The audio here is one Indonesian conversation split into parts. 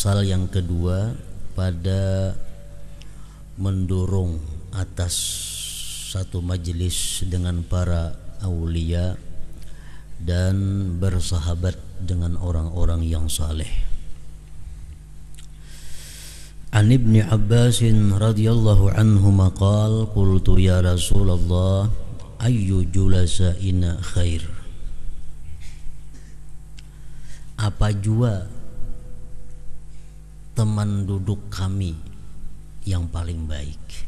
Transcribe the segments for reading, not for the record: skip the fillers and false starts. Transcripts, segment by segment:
Pasal yang kedua pada mendorong atas satu majelis dengan para aulia dan bersahabat dengan orang-orang yang saleh. An Ibni Abbas radhiyallahu anhuma qala qultu ya Rasulullah ayyu julasa'ina khair. Apa jua teman duduk kami yang paling baik?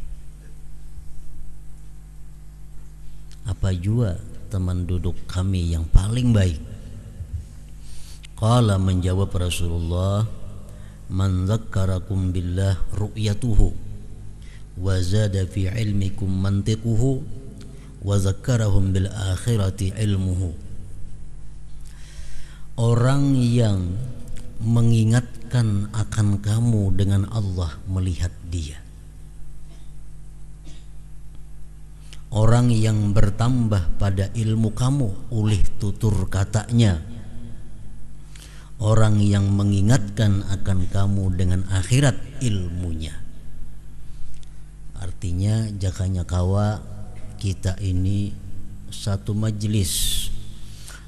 Apa jua teman duduk kami yang paling baik? Qala, menjawab Rasulullah, man dzakkarakum billah ru'yatuhu wa zada fi ilmikum mantiquhu wa zakkarahum bil akhirati ilmuhu. Orang yang mengingatkan akan kamu dengan Allah melihat dia. Orang yang bertambah pada ilmu kamu oleh tutur katanya. Orang yang mengingatkan akan kamu dengan akhirat ilmunya. Artinya jakanya kawa kita ini satu majelis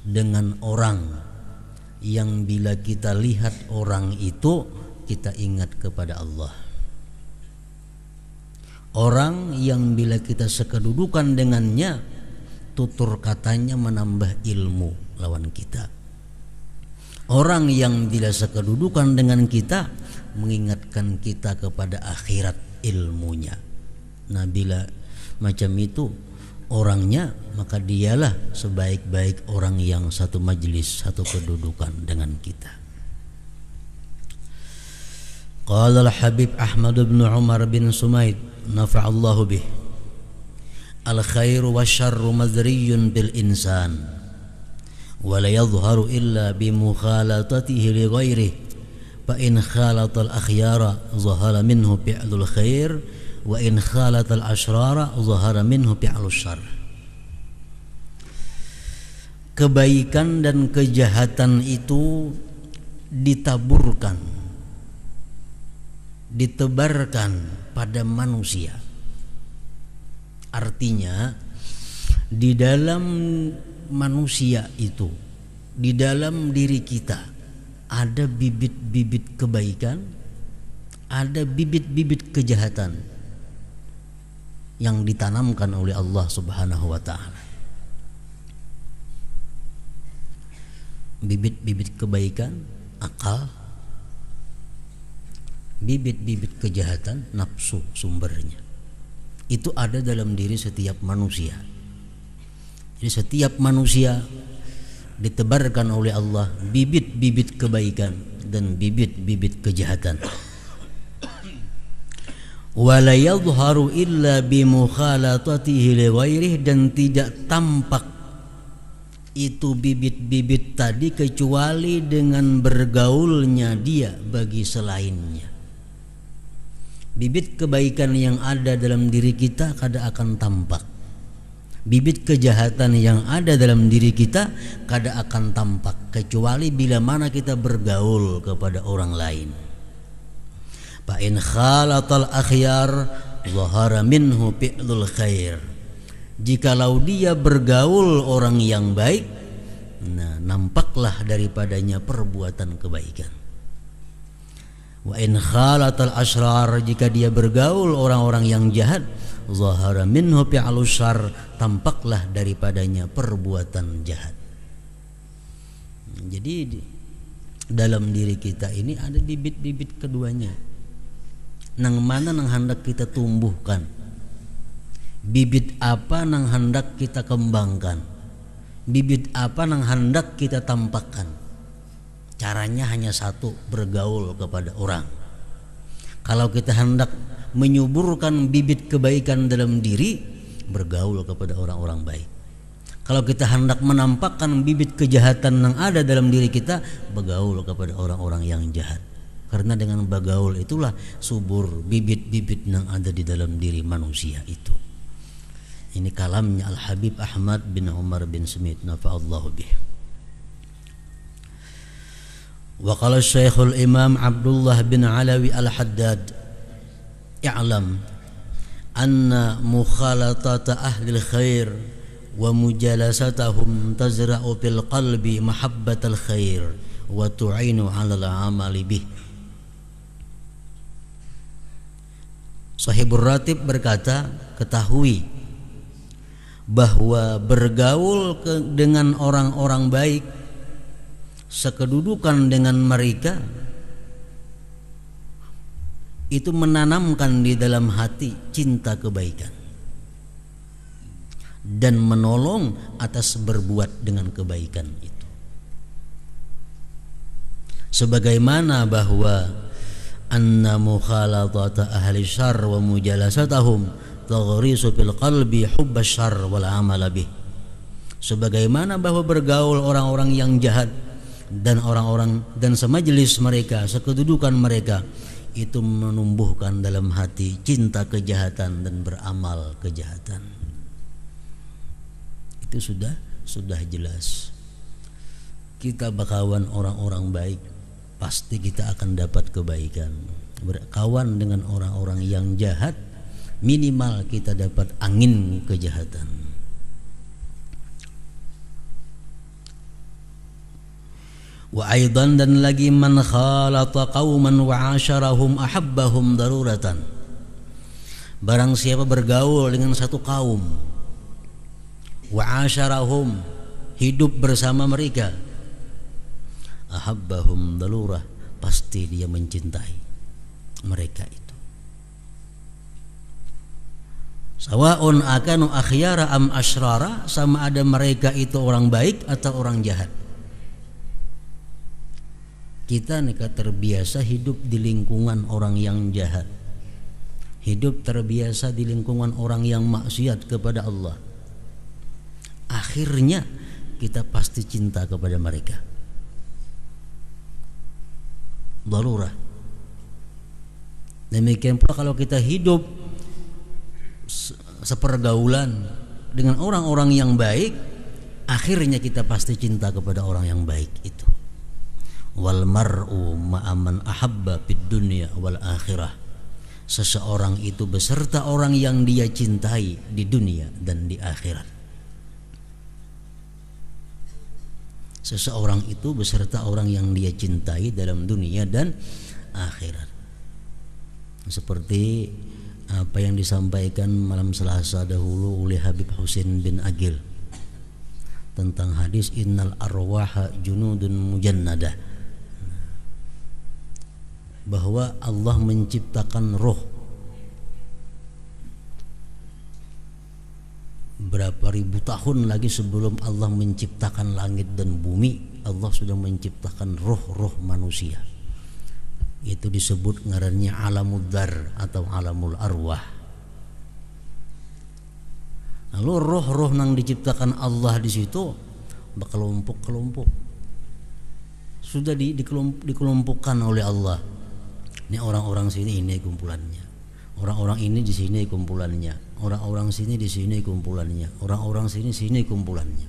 dengan orang yang bila kita lihat orang itu kita ingat kepada Allah. Orang yang bila kita sekedudukan dengannya tutur katanya menambah ilmu lawan kita. Orang yang bila sekedudukan dengan kita mengingatkan kita kepada akhirat ilmunya. Nah, bila macam itu orangnya, maka dialah sebaik-baik orang yang satu majelis, satu kedudukan dengan kita. Qala al-Habib Ahmad bin Umar bin Sumaid nafa'allahu bih, al-khairu wasyarru madriyun bil insan wa la yadhharu illa bi mukhalatatihi li ghairihi fa in khalata al-akhyara zahara minhu fi'lul khair wa in khalatal asyrara zahara minhu fi'lus syarr. Kebaikan dan kejahatan itu ditaburkan, ditebarkan pada manusia. Artinya di dalam manusia itu, di dalam diri kita ada bibit-bibit kebaikan, ada bibit-bibit kejahatan yang ditanamkan oleh Allah Subhanahu wa ta'ala. Bibit-bibit kebaikan akal, bibit-bibit kejahatan nafsu sumbernya. Itu ada dalam diri setiap manusia. Jadi setiap manusia ditebarkan oleh Allah bibit-bibit kebaikan dan bibit-bibit kejahatan. Wala yadhharu illa bi mukhalatatihi li ghairihi, dan tidak tampak itu bibit-bibit tadi kecuali dengan bergaulnya dia bagi selainnya. Bibit kebaikan yang ada dalam diri kita kada akan tampak. Bibit kejahatan yang ada dalam diri kita kada akan tampak kecuali bila mana kita bergaul kepada orang lain. Fa in khalatal akhyar zahara minhu fi'lul khair. Jikalau dia bergaul orang yang baik, nah nampaklah daripadanya perbuatan kebaikan. Wa in khalatal asrar, jika dia bergaul orang-orang yang jahat, zahara minhu fi'lus syarr, tampaklah daripadanya perbuatan jahat. Jadi dalam diri kita ini ada bibit-bibit keduanya. Nang mana nang hendak kita tumbuhkan, bibit apa nang hendak kita kembangkan, bibit apa nang hendak kita tampakkan. Caranya hanya satu, bergaul kepada orang. Kalau kita hendak menyuburkan bibit kebaikan dalam diri, bergaul kepada orang-orang baik. Kalau kita hendak menampakkan bibit kejahatan yang ada dalam diri kita, bergaul kepada orang-orang yang jahat. Karena dengan bergaul itulah subur bibit-bibit yang ada di dalam diri manusia itu. Ini kalamnya Al-Habib Ahmad bin Umar bin Smith nafa'allahu bih. Wa qala Syekhul Imam Abdullah bin Alawi Al-Haddad, i'lam anna mukhalatata ahli khair wa mujalasatahum tazra'u fil qalbi mahabbatal khair wa tu'inu 'alal 'amali bih. Sahibur Ratib berkata, ketahui bahwa bergaul dengan orang-orang baik, sekedudukan dengan mereka, itu menanamkan di dalam hati cinta kebaikan dan menolong atas berbuat dengan kebaikan itu. Sebagaimana bahwa anna mukhalatata ahli syarr wa mujalasatahum taghrisu fil qalbi hubbas syarr wal amala bih. Sebagaimana bahwa bergaul orang-orang yang jahat dan orang-orang dan semajelis mereka, sekedudukan mereka, itu menumbuhkan dalam hati cinta kejahatan dan beramal kejahatan. Itu sudah jelas. Kita berkawan orang-orang baik, pasti kita akan dapat kebaikan. Berkawan dengan orang-orang yang jahat, minimal kita dapat angin kejahatan. Wa aidan, dan lagi, man khalata qauman wa asyarahum ahabbahum daruratan. Barang siapa bergaul dengan satu kaum, wa asyarahum, hidup bersama mereka, ahabbahum darurah, pasti dia mencintai mereka itu. Sawa'un akanu akhyara am asyrara, sama ada mereka itu orang baik atau orang jahat. Kita terbiasa hidup di lingkungan orang yang jahat, hidup terbiasa di lingkungan orang yang maksiat kepada Allah. Akhirnya kita pasti cinta kepada mereka. Darurah. Demikian pula kalau kita hidup sepergaulan dengan orang-orang yang baik, akhirnya kita pasti cinta kepada orang yang baik itu. Wal mar'u ma'aman ahabba fid dunya wal akhirah. Seseorang itu beserta orang yang dia cintai di dunia dan di akhirat. Seseorang itu beserta orang yang dia cintai dalam dunia dan akhirat. Seperti apa yang disampaikan malam Selasa dahulu oleh Habib Husin bin Agil tentang hadis innal arwaha junudun mujannadah, bahwa Allah menciptakan roh berapa ribu tahun lagi sebelum Allah menciptakan langit dan bumi. Allah sudah menciptakan roh-roh manusia. Itu disebut ngarannya alamud dar atau alamul arwah. Lalu roh-roh yang diciptakan Allah di situ berkelompok-kelompok, sudah dikelompokkan oleh Allah. Ini orang-orang sini, ini kumpulannya. Orang-orang ini di sini kumpulannya. Orang-orang sini di sini kumpulannya. Orang-orang sini kumpulannya.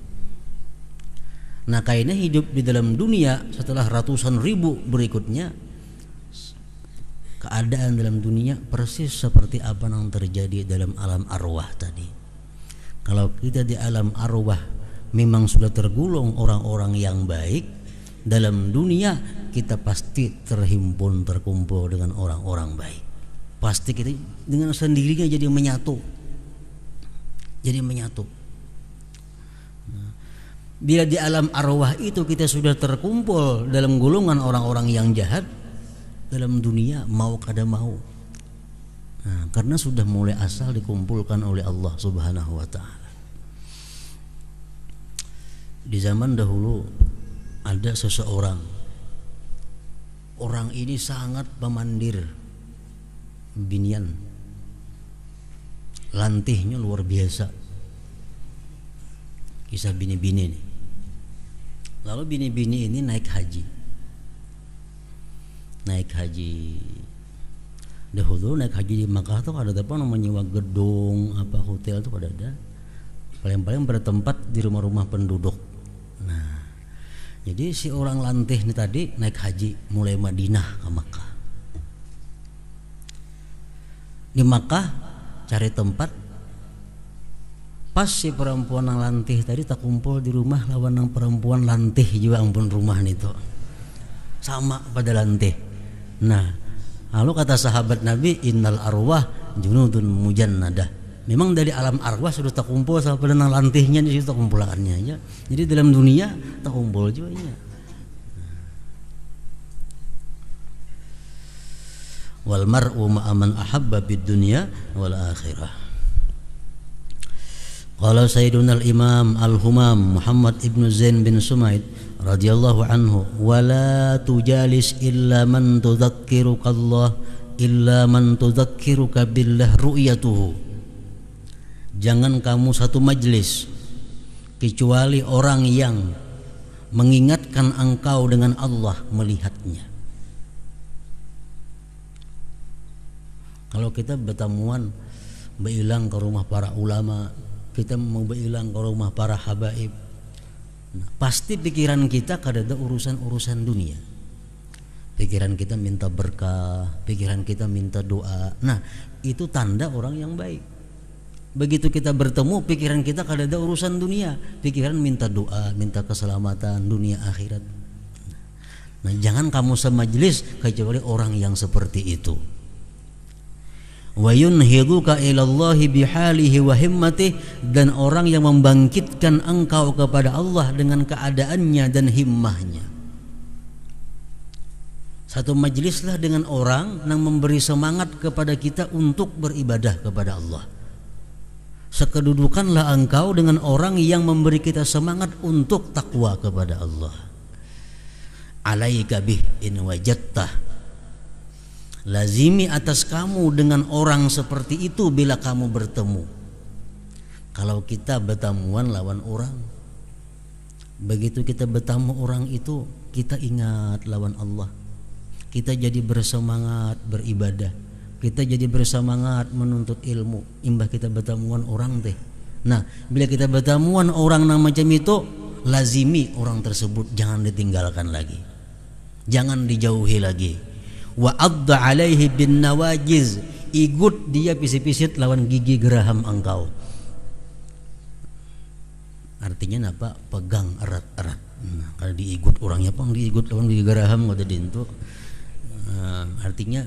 Nah, kayaknya hidup di dalam dunia setelah ratusan ribu berikutnya, keadaan dalam dunia persis seperti apa yang terjadi dalam alam arwah tadi. Kalau kita di alam arwah memang sudah tergolong orang-orang yang baik, dalam dunia kita pasti terkumpul dengan orang-orang baik. Pasti kita dengan sendirinya jadi menyatu. Bila di alam arwah itu kita sudah terkumpul dalam golongan orang-orang yang jahat, dalam dunia mau kada mau. Nah, karena sudah mulai asal dikumpulkan oleh Allah Subhanahu wa taala. Di zaman dahulu ada seseorang, orang ini sangat pemandir, binian, lantihnya luar biasa. Kisah bini-bini ini. Lalu bini-bini ini naik haji. Dahulu naik haji di Makkah tuh ada apa namanya, nyewa gedung, apa hotel tuh ada. Paling-paling bertempat di rumah-rumah penduduk. Nah, Jadi si orang lantih ini tadi naik haji mulai Madinah ke Makkah. Di Makkah cari tempat, pas si perempuan yang lantih tadi tak kumpul di rumah lawan yang perempuan lantih juga ampun rumah nih tuh sama pada lantih. Nah, lalu kata sahabat Nabi, innal arwah junudun mujannadah. Memang dari alam arwah sudah tak kumpul sama pada nang lantihnya di situ tak kumpulannya aja. Jadi dalam dunia tak kumpul juga ya. Wal mar'u ma'a man ahabba bid dunya wal akhirah. Qala Sayyiduna al-Imam Al-Humam Muhammad ibn Zain bin Sumaid radhiyallahu anhu, wala tujalis illa man tudzakiruka Allah illa man tudzakiruka billah ru'yatuhu. Jangan kamu satu majlis kecuali orang yang mengingatkan engkau dengan Allah melihatnya. Kalau kita bertemuan berilang ke rumah para ulama, kita mau berilang ke rumah para habaib, nah, pasti pikiran kita kadada urusan-urusan dunia. Pikiran kita minta berkah, pikiran kita minta doa. Nah, itu tanda orang yang baik. Begitu kita bertemu, pikiran kita kadada urusan dunia, pikiran minta doa, minta keselamatan dunia akhirat. Nah, jangan kamu semajlis kecuali orang yang seperti itu. Wa yunhiduka ilallahi bihalihi wa himmatihi, dan orang yang membangkitkan engkau kepada Allah dengan keadaannya dan himmahnya. Satu majlislah dengan orang yang memberi semangat kepada kita untuk beribadah kepada Allah. Sekedudukanlah engkau dengan orang yang memberi kita semangat untuk takwa kepada Allah. Alaika bih in wajadtah, lazimi atas kamu dengan orang seperti itu bila kamu bertemu. Kalau kita bertemuan lawan orang, begitu kita bertemu orang itu, kita ingat lawan Allah, kita jadi bersemangat beribadah, kita jadi bersemangat menuntut ilmu. Imbah kita bertemuan orang teh. Nah, bila kita bertemuan orang yang macam itu, lazimi orang tersebut, jangan ditinggalkan lagi, jangan dijauhi lagi. Wa adda alaihi bin nawajiz, igut dia pisit-pisit lawan gigi geraham engkau. Artinya apa? Pegang erat-erat. Nah, kalau diigut orangnya pang diigut lawan gigi geraham ngoda dintu. Artinya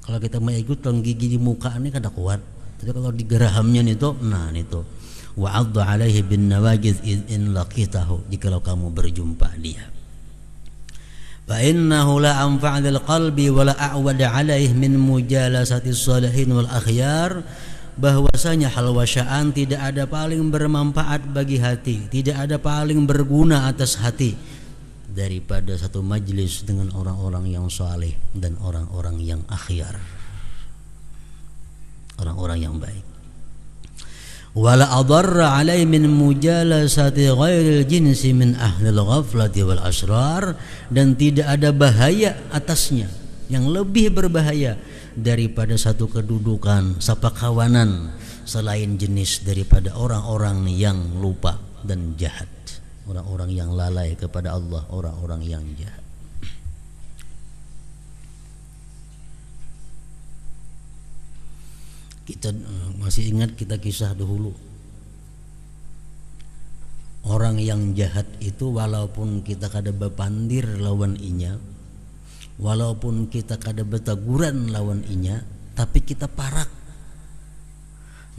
kalau kita mau ikut lawan gigi di muka ini kada kuat. Tapi kalau di gerahamnya itu, nah itu. Wa adda alaihi bin nawajiz in laqitahu, jikalau kamu berjumpa dia. فَإِنَّهُ لَا أَنْفَعَ لِلْقَلْبِ وَلَا أَعْوَدَ عَلَيْهِ مِنْ مُجَالَسَةِ الصَّالِحِينَ وَالْأَخْيَارِ. Bahwasanya halwasaan tidak ada paling bermanfaat bagi hati, tidak ada paling berguna atas hati daripada satu majlis dengan orang-orang yang saleh dan orang-orang yang akhyar, orang-orang yang baik. Wala adarra alai min mujalasati ghairil jinsi min ahlil ghaflati wal asrar, dan tidak ada bahaya atasnya yang lebih berbahaya daripada satu kedudukan sapakawanan selain jenis daripada orang-orang yang lupa dan jahat, orang-orang yang lalai kepada Allah, orang-orang yang jahat. Kita masih ingat kita kisah dahulu, orang yang jahat itu walaupun kita kada bepandir lawan inya, walaupun kita kada betaguran lawan inya, tapi kita parak.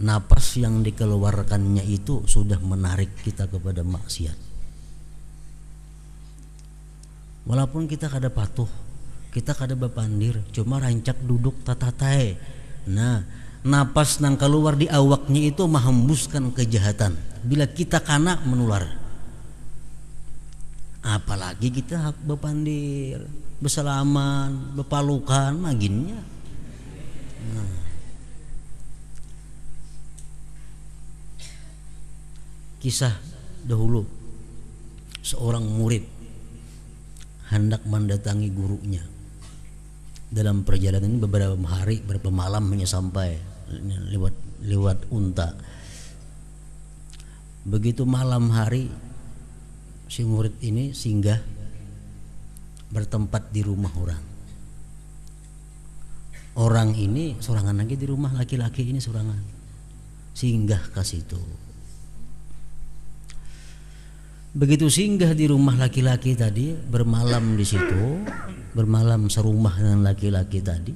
Napas yang dikeluarkannya itu sudah menarik kita kepada maksiat. Walaupun kita kada patuh, kita kada bepandir, cuma rancak duduk tatatai. Nah, napas nang keluar di awaknya itu menghembuskan kejahatan. Bila kita kena menular, apalagi kita bepandir, bersalaman, bepalukan maginnya. Nah, kisah dahulu, seorang murid hendak mendatangi gurunya. Dalam perjalanan ini beberapa hari, beberapa malam hanya sampai lewat unta. Begitu malam hari si murid ini singgah bertempat di rumah orang. Orang ini sorangan lagi di rumah laki-laki ini sorangan. Singgah ke situ. Begitu singgah di rumah laki-laki tadi, bermalam di situ, bermalam serumah dengan laki-laki tadi.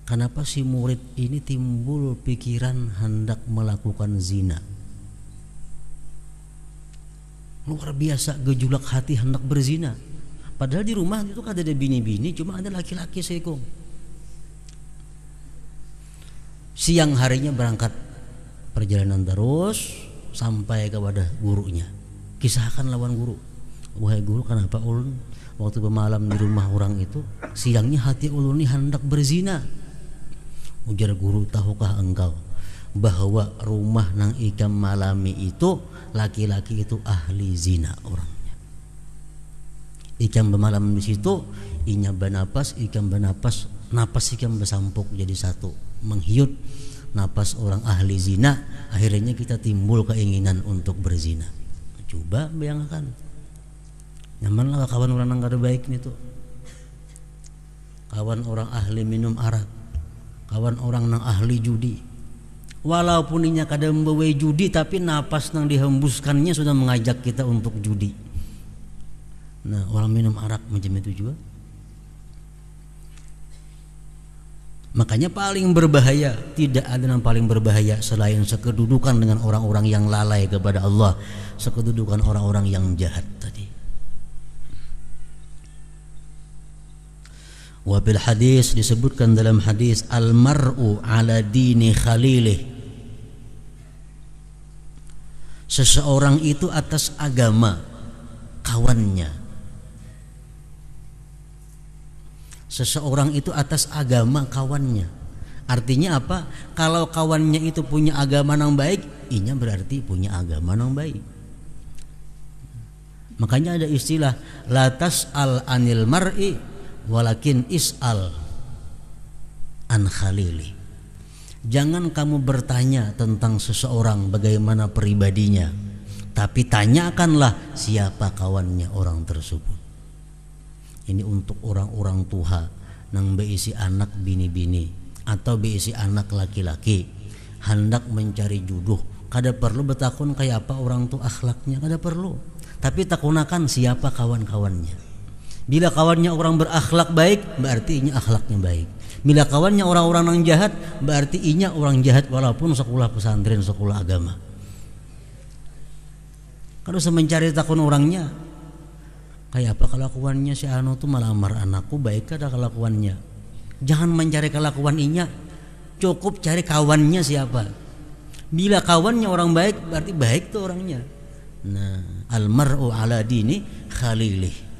Kenapa si murid ini timbul pikiran hendak melakukan zina? Luar biasa gejolak hati hendak berzina. Padahal di rumah itu kan ada bini-bini, cuma ada laki-laki sekong. Siang harinya berangkat perjalanan terus sampai kepada gurunya. Kisahkan lawan guru. Wahai guru, kenapa ulun waktu bermalam di rumah orang itu siangnya hati ulun ini hendak berzina? Ujar guru, tahukah engkau bahwa rumah nang ikam malami itu laki-laki itu ahli zina orangnya. Ikam bermalam di situ, inya bernapas, ikam bernapas, napas ikam bersampuk jadi satu, menghiut napas orang ahli zina. Akhirnya kita timbul keinginan untuk berzina. Coba bayangkan, nyamanlah kawan orang yang kada baik nih tuh, kawan orang ahli minum arak, kawan orang nang ahli judi. Walaupun inya kada membawa judi, tapi napas nang dihembuskannya sudah mengajak kita untuk judi. Nah, orang minum arak macam itu juga. Makanya paling berbahaya, tidak ada yang paling berbahaya selain sekedudukan dengan orang-orang yang lalai kepada Allah, sekedudukan orang-orang yang jahat tadi. Wa bil hadis, disebutkan dalam hadis, al mar'u ala dini khalilih. Seseorang itu atas agama kawannya. Seseorang itu atas agama kawannya. Artinya apa? Kalau kawannya itu punya agama yang baik, inya berarti punya agama yang baik. Makanya ada istilah la tas'al anil mar'i walakin is'al an khalili. Jangan kamu bertanya tentang seseorang bagaimana pribadinya, tapi tanyakanlah siapa kawannya orang tersebut. Ini untuk orang-orang tua nang beisi anak bini-bini atau beisi anak laki-laki hendak mencari jodoh. Kada perlu bertakun kayak apa orang tu akhlaknya, kada perlu. Tapi takunakan siapa kawan-kawannya. Bila kawannya orang berakhlak baik, berarti inya akhlaknya baik. Bila kawannya orang-orang yang jahat, berarti inya orang jahat walaupun sekolah pesantren, sekolah agama. Kalau usah mencari takun orangnya. Kayak apa kelakuannya si anu tuh melamar anakku, baik ada kelakuannya. Jangan mencari kelakuan inya, cukup cari kawannya siapa. Bila kawannya orang baik, berarti baik tuh orangnya. Nah, al mar'u ala dini khalilih.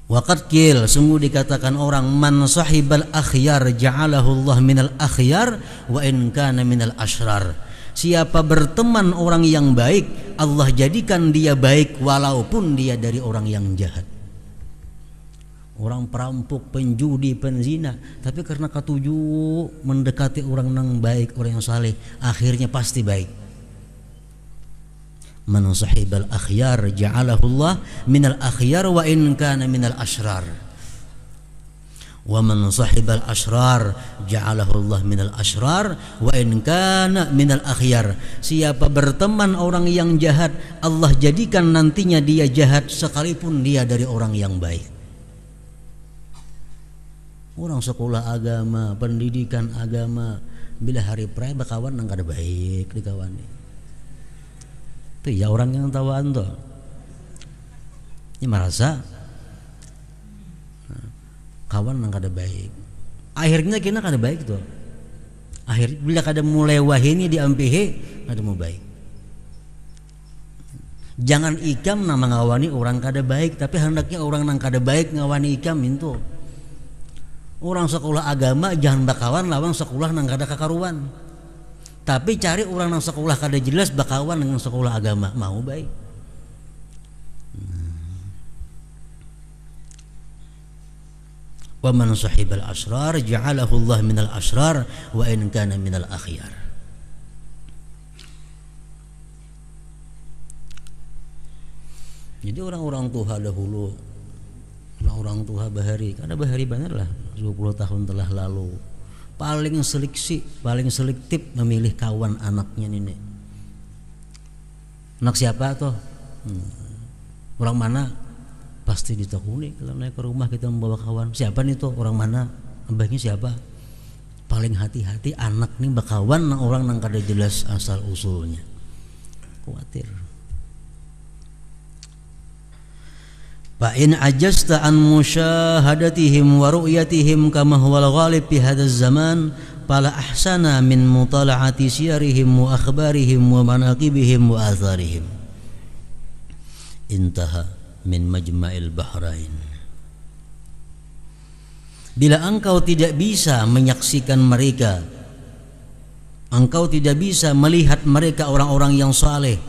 Waqad qil, sungguh dikatakan orang, man sahibal akhyar ja'alahu Allah minal akhyar wa in kana minal asyrar. Siapa berteman orang yang baik, Allah jadikan dia baik walaupun dia dari orang yang jahat. Orang perampok, penjudi, penzina, tapi karena ketuju mendekati orang yang baik, orang yang saleh, akhirnya pasti baik. Man sahibal akhyar ja'alahu Allah minal akhyar wa in kana minal asyrar. Wa man sahibal asyrar ja'alahu Allah minal asyrar wa in kana minal akhyar. Siapa berteman orang yang jahat, Allah jadikan nantinya dia jahat sekalipun dia dari orang yang baik. Orang sekolah agama, pendidikan agama, bila hari praya berkawan nang kada baik dikawani. Itu ya orang yang tawaan tuh. Ini merasa kawan yang kada baik, akhirnya kena kada baik tuh. Akhirnya bila kada mulai wahini diampihe kada mau baik. Jangan ikam nama ngawani orang kada baik, tapi hendaknya orang nang kada baik ngawani ikam itu. Orang sekolah agama jangan bakawan lawan sekolah nang kada kakaruan. Tapi cari orang nang sekolah kada jelas bakawan dengan sekolah agama, mau baik. Wa man sahibal asrar ja'alahu Allah minal asrar wa in kana minal akhyar. Jadi orang-orang tua dahulu, orang-orang tua bahari, karena bahari benar lah 20 tahun telah lalu, paling selektif memilih kawan anaknya ini. Anak siapa tuh? Orang mana? Pasti ditakuni kalau naik ke rumah kita membawa kawan. Siapa nih tuh? Orang mana? Abahnya siapa? Paling hati-hati anak nih bakawan nang orang nang kada jelas asal usulnya. Khawatir. Fa in ajasta an musyahadatihim wa ru'yatihim kama huwal ghalib fi hadzal zaman fala ahsana min mutala'ati siyarihim wa akhbarihim wa manaqibihim wa atharihim. Intaha min majma'il bahrain. Bila engkau tidak bisa menyaksikan mereka, engkau tidak bisa melihat mereka orang-orang yang saleh,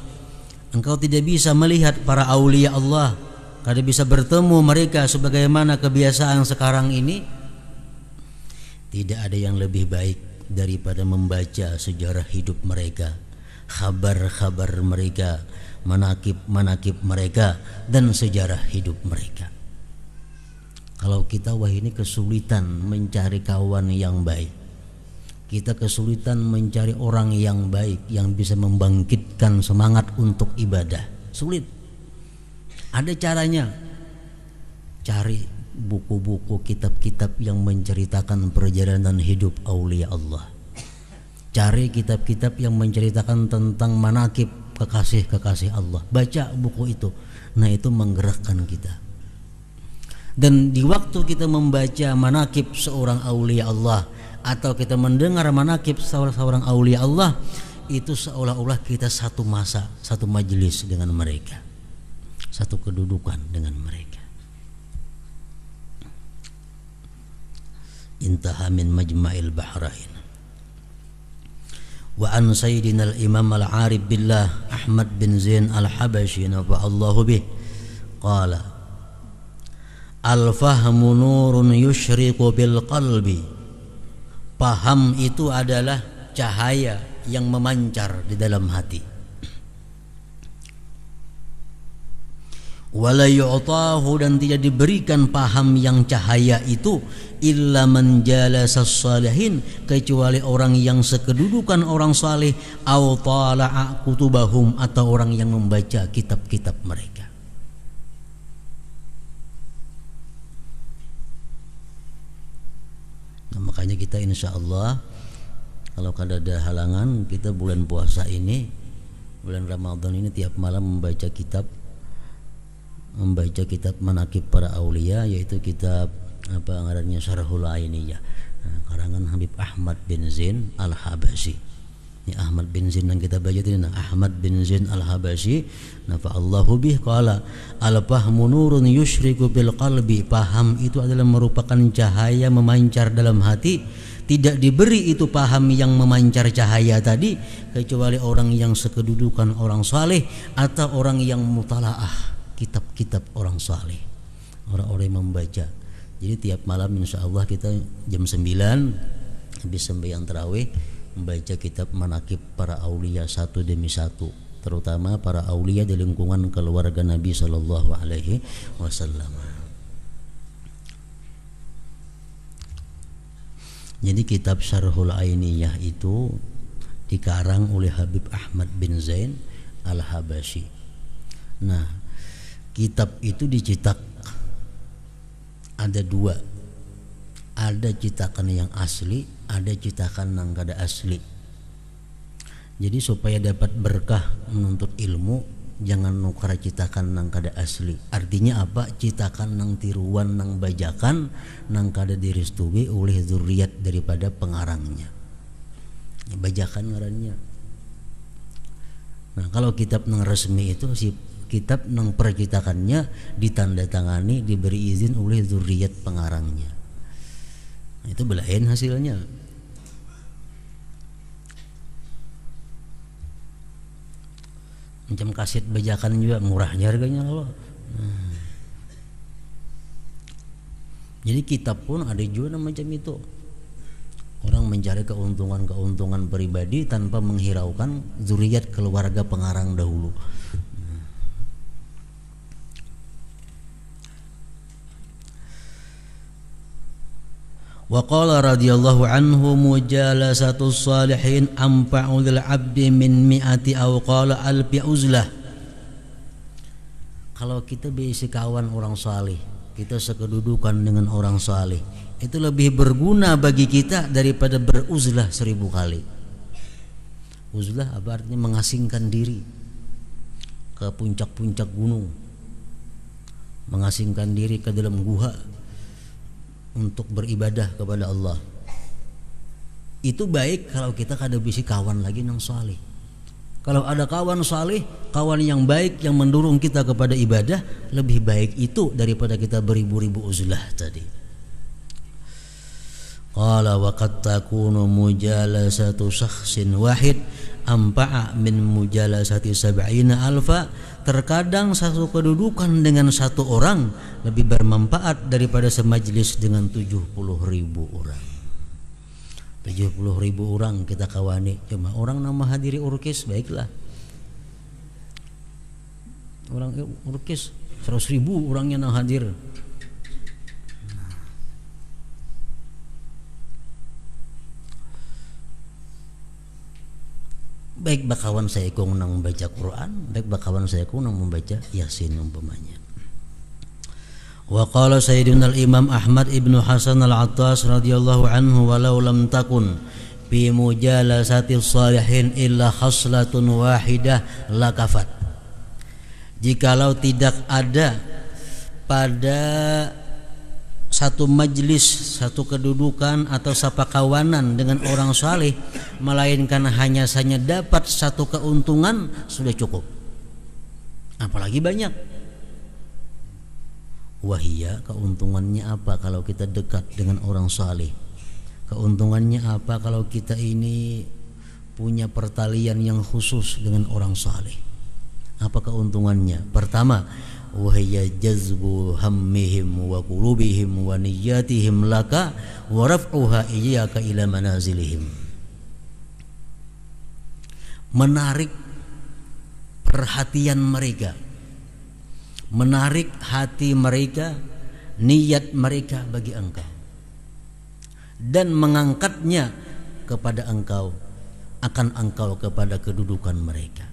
engkau tidak bisa melihat para aulia Allah, kada bisa bertemu mereka sebagaimana kebiasaan sekarang ini, tidak ada yang lebih baik daripada membaca sejarah hidup mereka, kabar-kabar mereka, manakib mereka, dan sejarah hidup mereka. Kalau kita ini kesulitan mencari kawan yang baik, kita kesulitan mencari orang yang baik yang bisa membangkitkan semangat untuk ibadah, sulit. Ada caranya. Cari buku-buku, kitab-kitab yang menceritakan perjalanan hidup aulia Allah. Cari kitab-kitab yang menceritakan tentang manakib kekasih-kekasih Allah. Baca buku itu. Nah, itu menggerakkan kita. Dan di waktu kita membaca manakib seorang aulia Allah atau kita mendengar manakib seorang aulia Allah, itu seolah-olah kita satu masa, satu majelis dengan mereka, satu kedudukan dengan mereka. Intaha min majma'il bahrain. Wa an sayyidina al-imam al-arif billah Ahmad bin Zain al-Habashi nafa'allahu bih qala al-fahmu nurun yushriqu bil qalbi. Paham itu adalah cahaya yang memancar di dalam hati. Wala yu'tahu, dan tidak diberikan paham yang cahaya itu illa man jalasas salihin, kecuali orang yang sekedudukan orang saleh, au tala'a kutubahum, atau orang yang membaca kitab-kitab mereka. Nah, makanya kita insya Allah kalau kada ada halangan, kita bulan puasa ini, bulan Ramadan ini, tiap malam membaca kitab manakib para aulia, yaitu kitab apa ngarannya Syarhul Ainiyah, karangan Habib Ahmad bin Zain al-Habashi. Ini Ahmad bin Zain yang kita baca ini, Ahmad bin Zain al-Habashi nafa'allahu bih qala al-fahmu nurun yushriku bil qalbi. Paham itu adalah merupakan cahaya memancar dalam hati. Tidak diberi itu paham yang memancar cahaya tadi kecuali orang yang sekedudukan orang saleh atau orang yang mutalaah kitab-kitab orang saleh, orang-orang yang membaca. Jadi tiap malam insya Allah kita jam 9 habis sembahyang tarawih membaca kitab manakib para aulia satu demi satu, terutama para aulia di lingkungan keluarga Nabi Sallallahu Alaihi Wasallam. Jadi kitab Syarhul Ainiyah itu dikarang oleh Habib Ahmad bin Zain al-Habashi. Nah, kitab itu dicetak ada dua, ada cetakan yang asli, ada cetakan yang kada asli. Jadi supaya dapat berkah menuntut ilmu, jangan nukar cetakan yang kada asli. Artinya apa? Cetakan yang tiruan, yang bajakan, yang kada direstui oleh zuriat daripada pengarangnya. Bajakan ngarannya. Nah, kalau kitab yang resmi itu si kitab yang percetakannya ditandatangani, diberi izin oleh zuriat pengarangnya. Nah, itu belain hasilnya. Macam kaset bajakan juga murahnya harganya loh. Jadi kitab pun ada juga macam itu. Orang mencari keuntungan pribadi tanpa menghiraukan zuriat keluarga pengarang dahulu. Wa qala radhiyallahu anhu mujalasatu salihin anfa'u lil 'abdi min mi'ati aw qala alfi uzlah. Kalau kita berisi kawan orang saleh, kita sekedudukan dengan orang saleh, itu lebih berguna bagi kita daripada beruzlah 1000 kali. Uzlah apa artinya? Mengasingkan diri ke puncak-puncak gunung, mengasingkan diri ke dalam guha untuk beribadah kepada Allah. Itu baik kalau kita kada bisi kawan lagi nang saleh. Kalau ada kawan saleh, kawan yang baik yang mendorong kita kepada ibadah, lebih baik itu daripada kita beribu-ribu uzlah tadi. Qala wa qad takunu mujalasatu syakhsin wahid anfa'a min mujalasati 70 alfa. Terkadang satu kedudukan dengan satu orang lebih bermanfaat daripada semajlis dengan 70.000 orang. 70.000 orang kita kawani, cuma orang nama hadiri urkis, baiklah. Orang urkis 100.000 orangnya nang hadir. Baik bakawan saya kong nang membaca Quran, baik bakawan saya kong nang membaca Yasin umpamanya. Wa qala sayyidina al-Imam Ahmad ibnu Hasan al-Attas radhiyallahu anhu walau lam takun fi mujalasati salihin illa khaslatun wahidah lakafat. Jikalau tidak ada pada satu majlis, satu kedudukan atau sapakawanan dengan orang saleh, melainkan hanya saja dapat satu keuntungan sudah cukup. Apalagi banyak. Wahia, keuntungannya apa kalau kita dekat dengan orang saleh? Keuntungannya apa kalau kita ini punya pertalian yang khusus dengan orang saleh? Apa keuntungannya? Pertama, wahia jazbu hammihim wa qulubihim wa niyyatihim laka wa raf'uha iyyaka ila manazilihim. Menarik perhatian mereka, menarik hati mereka, niat mereka bagi engkau, dan mengangkatnya kepada engkau, akan engkau kepada kedudukan mereka.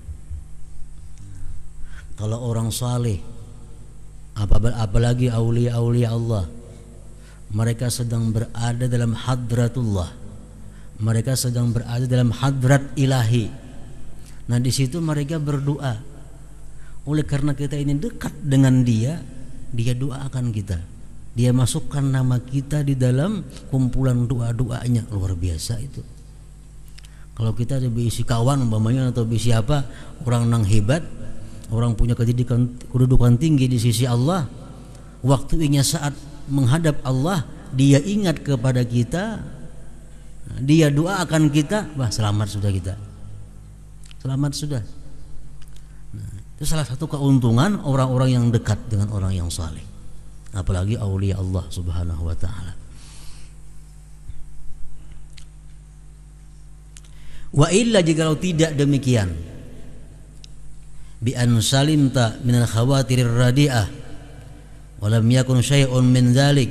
Kalau orang saleh, apalagi aulia-aulia Allah, mereka sedang berada dalam hadratullah, mereka sedang berada dalam hadrat ilahi. Nah di situ mereka berdoa. Oleh karena kita ini dekat dengan dia, dia doakan kita, dia masukkan nama kita di dalam kumpulan doa-doanya. Luar biasa itu. Kalau kita ada berisi kawan umpamanya atau berisi apa, orang nang hebat, orang punya kedudukan tinggi di sisi Allah, waktunya saat menghadap Allah, dia ingat kepada kita, dia doakan kita, wah selamat sudah kita, selamat sudah. Itu salah satu keuntungan orang-orang yang dekat dengan orang yang saleh, apalagi aulia Allah Subhanahu wa taala. Wa illa jikalau tidak demikian, bi an salimta minal khawatirir radi'ah wa lam yakun syai'un min dzalik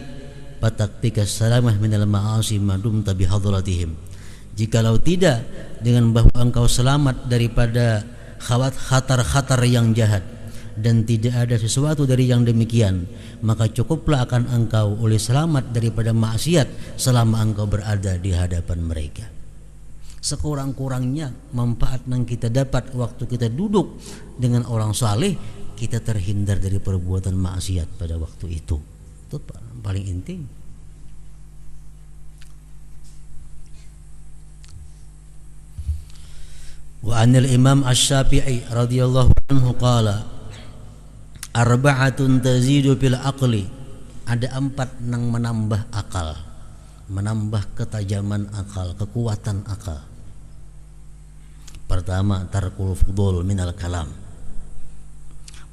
fatakfika salamah minal ma'asi ma dumta bi hadratihim. Jikalau tidak, dengan bahwa engkau selamat daripada khatar-khatar yang jahat dan tidak ada sesuatu dari yang demikian, maka cukuplah akan engkau oleh selamat daripada maksiat selama engkau berada di hadapan mereka. Sekurang-kurangnya manfaat yang kita dapat waktu kita duduk dengan orang saleh, kita terhindar dari perbuatan maksiat pada waktu itu. Itu paling inti. Wa anil Imam Asy-Syafi'i radhiyallahu anhu qala arba'atun tazidu fil aqli. Ada 4 yang menambah akal, menambah ketajaman akal, kekuatan akal. Pertama, tarkul fudul minal kalam,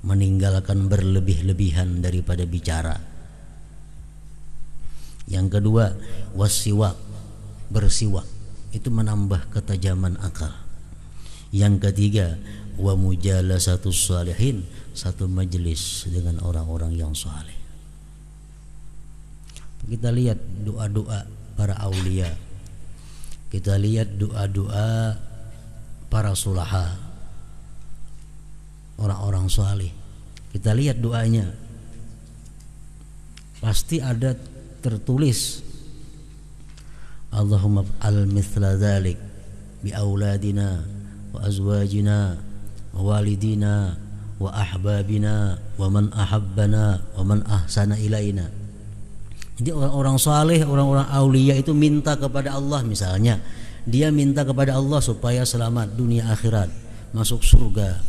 meninggalkan berlebih-lebihan daripada bicara. Yang kedua, wasiwak, bersiwak, itu menambah ketajaman akal. Yang ketiga, wa mujalasatus salihin, satu majelis dengan orang-orang yang saleh. Kita lihat doa-doa para aulia. Kita lihat doa-doa para sulaha, orang-orang saleh. Kita lihat doanya, pasti ada tertulis Allahumma fa'al mithla dzalik bi auladina wa azwajina wa walidina wa ahbabina wa man ahabbana wa man ahsana ilaina. Jadi orang-orang saleh, orang-orang aulia itu minta kepada Allah, misalnya dia minta kepada Allah supaya selamat dunia akhirat, masuk surga,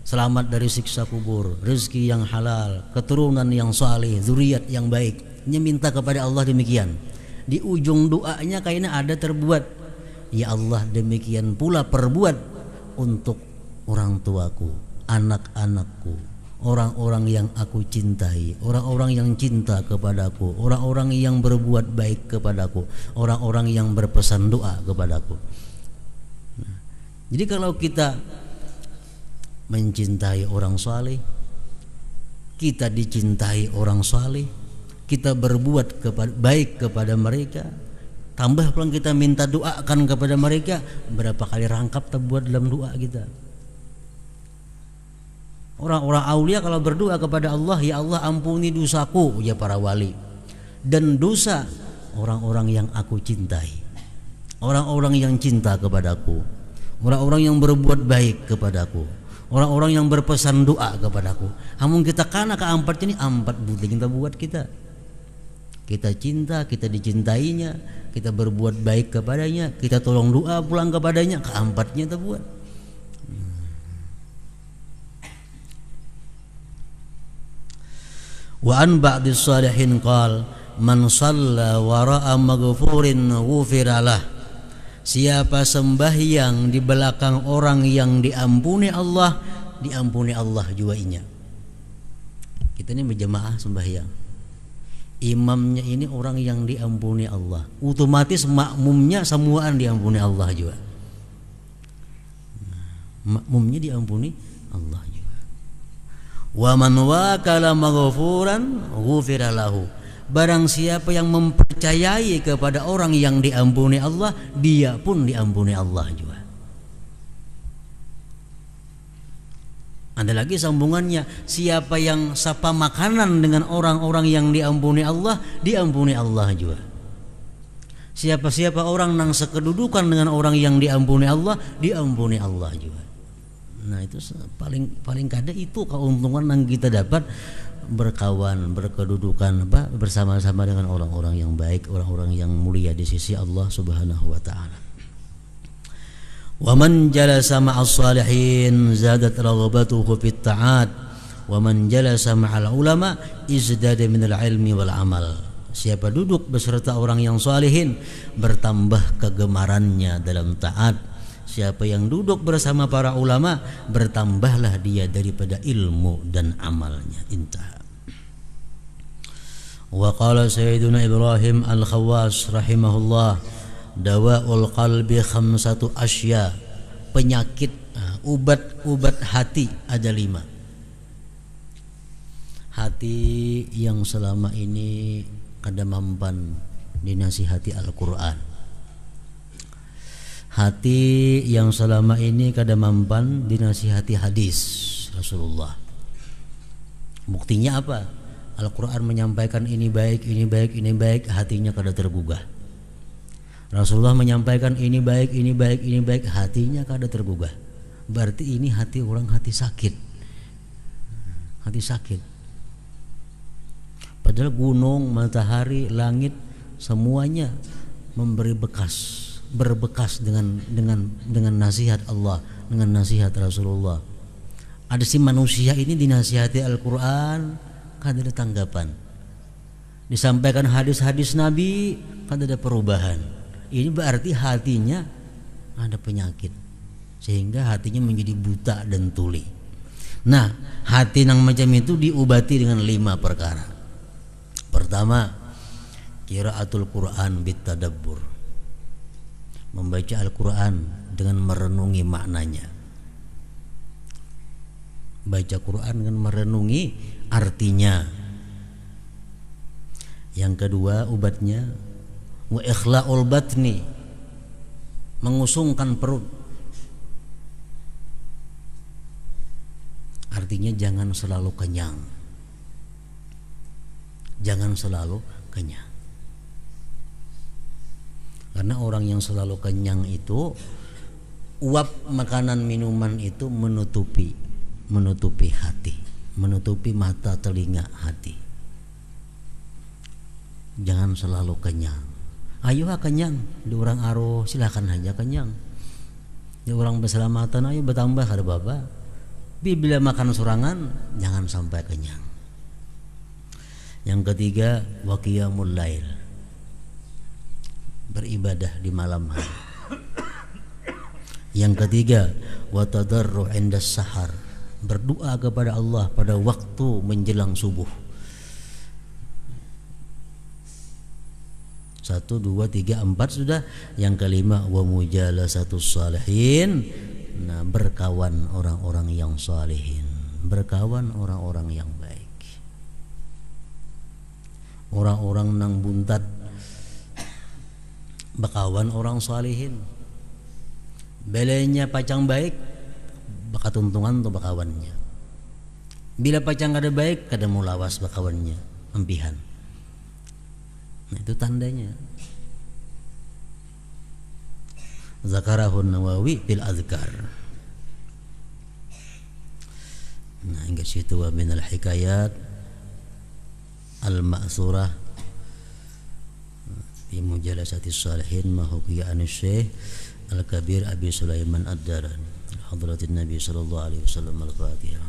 selamat dari siksa kubur, rezeki yang halal, keturunan yang saleh, zuriat yang baik. Dia minta kepada Allah demikian. Di ujung doanya kayaknya ada terbuat, ya Allah demikian pula perbuat untuk orang tuaku, anak-anakku, orang-orang yang aku cintai, orang-orang yang cinta kepadaku, orang-orang yang berbuat baik kepadaku, orang-orang yang berpesan doa kepadaku. Jadi kalau kita mencintai orang saleh, kita dicintai orang saleh, kita berbuat baik kepada mereka, tambah pulang kita minta doakan kepada mereka, berapa kali rangkap terbuat dalam doa kita. Orang-orang aulia kalau berdoa kepada Allah, ya Allah ampuni dosaku, ya para wali, dan dosa orang-orang yang aku cintai, orang-orang yang cinta kepadaku, orang-orang yang berbuat baik kepadaku, orang-orang yang berpesan doa kepadaku. Amun kita kana ke ampat ini, ampat budi kita buat kita cinta, kita dicintainya, kita berbuat baik kepadanya, kita tolong doa pulang kepadanya, keempatnya kita buat. Wa an ba'dis salihin qal man shalla wara'a maghfurin ghufira lah. Siapa sembahyang di belakang orang yang diampuni Allah, diampuni Allah juga inya. Kita ini berjamaah sembahyang, imamnya ini orang yang diampuni Allah, otomatis makmumnya semuaan diampuni Allah juga. Makmumnya diampuni Allah juga. Wa man wakala maghfuran ghufira lahu. Barang siapa yang mempercayai kepada orang yang diampuni Allah, dia pun diampuni Allah juga. Ada lagi sambungannya, siapa yang sapa makanan dengan orang-orang yang diampuni Allah, diampuni Allah juga. Siapa-siapa orang nang sekedudukan dengan orang yang diampuni Allah, diampuni Allah juga. Nah itu paling kada itu keuntungan yang kita dapat berkawan, berkedudukan bersama-sama dengan orang-orang yang baik, orang-orang yang mulia di sisi Allah Subhanahu wa taala. Wa man jalasa ma'as salihin zadat raghbatuhu fit ta'at wa man jalasa ma'al ulama izdada minal ilmi wal amal. Siapa duduk beserta orang yang salihin, bertambah kegemarannya dalam taat. Siapa yang duduk bersama para ulama, bertambahlah dia daripada ilmu dan amalnya. Intah. Wa qala Sayyiduna Ibrahim Al-Khawwas rahimahullah, dawa'ul qalbi khamsatu asya. Penyakit, ubat hati ada 5. Hati yang selama ini kada mampan dinasihati Al-Quran, hati yang selama ini kada mampan dinasihati hadis Rasulullah. Buktinya apa? Al-Quran menyampaikan ini baik, ini baik, ini baik, hatinya kada tergugah. Rasulullah menyampaikan ini baik, ini baik, ini baik, hatinya kada tergugah. Berarti ini hati orang hati sakit. Hati sakit. Padahal gunung, matahari, langit semuanya memberi berbekas dengan nasihat Allah, dengan nasihat Rasulullah. Ada si manusia ini dinasihati Al-Quran, kada ada tanggapan. Disampaikan hadis-hadis Nabi, kada ada perubahan. Ini berarti hatinya ada penyakit, sehingga hatinya menjadi buta dan tuli. Nah, hati yang macam itu diobati dengan 5 perkara. Pertama, qiraatul Quran bitadabbur, membaca Al-Quran dengan merenungi maknanya. Baca Quran dengan merenungi artinya. Yang kedua obatnya wa ikhla'ul batni, mengusungkan perut. Artinya jangan selalu kenyang. Jangan selalu kenyang. Karena orang yang selalu kenyang itu, uap makanan minuman itu menutupi hati, menutupi mata, telinga, hati. Jangan selalu kenyang. Ayo kenyang, di orang aruh silakan aja kenyang. Di orang berselamatan ayo bertambah kada baba. Bila makan surangan jangan sampai kenyang. Yang ketiga, wa qiyamul lail, beribadah di malam hari. Yang ketiga, wa tadarru' inda sahar, berdoa kepada Allah pada waktu menjelang subuh. 1, 2, 3, 4 sudah. Yang kelima, wa mujalasatus salihin, nah berkawan orang-orang yang salihin, berkawan orang-orang yang baik. Orang-orang nang buntat bakawan orang salihin. Belenya pacang baik, bakatuntungan tuh bakawannya. Bila pacang kada baik, kada mau lawas bakawannya, empihan. Nah, itu tandanya. Zakarahun Nawawi fil azkar. Nah, hingga situ wa minal hikayat al-ma'surah fi mujalasati salihin ma hukiya an Syekh Al-Kabir Abi Sulaiman Ad-Darani hadratin Nabi sallallahu alaihi wasallam. Al-Fatihah.